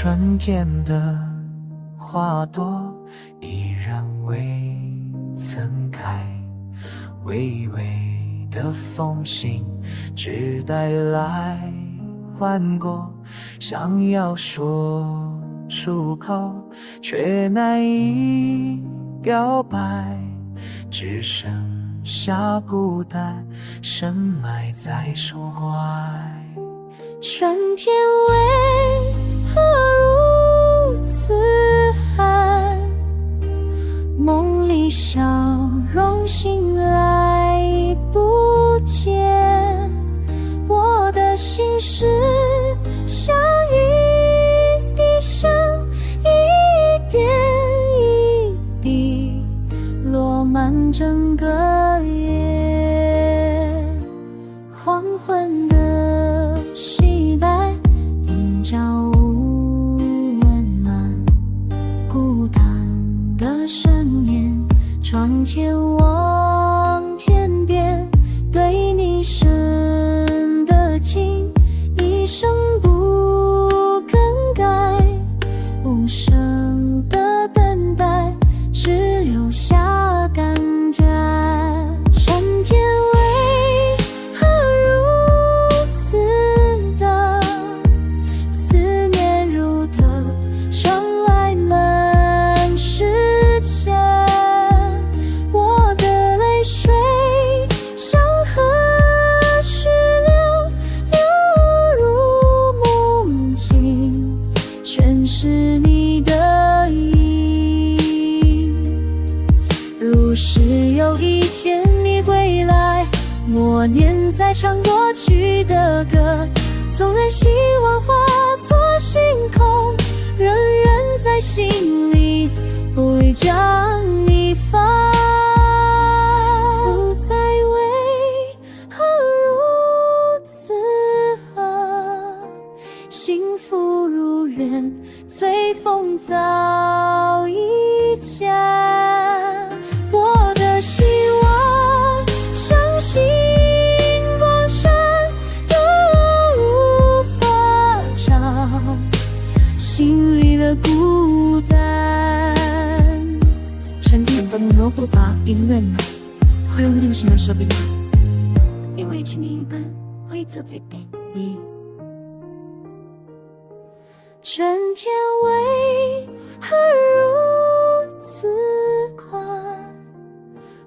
春天的花朵依然未曾开，微微的风信只带来换过，想要说出口却难以表白，只剩下孤单深埋在胸怀。春天为何如此寒？梦里笑容醒来已不见，我的心事像一滴香，一点一滴落满整个夜。黄昏的洗白映照无温暖，孤单的深夜，窗前望天边，对你深的情一生不更改，无声的等待只留下感慨。春天为何如此的思念，如得生来满世界，我的泪水像河水流，流入梦境，全是你的意。如是有一天你归来，默念在唱过去的歌，纵然希望化作星空，仍然在心里不会将你放。在为何如此寒？幸福如愿，随风早已迁。我的希望像星光闪都无法照，心里的孤单。春天的模糊吧，隐忍吗？会用定什么说不定，因为请你一半会走最给你。春天为何如此宽？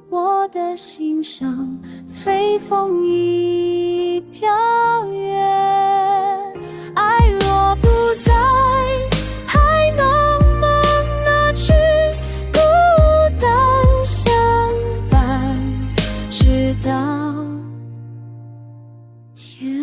我的心上随风一条远。爱若不在，还能不能拿去孤单相伴，直到天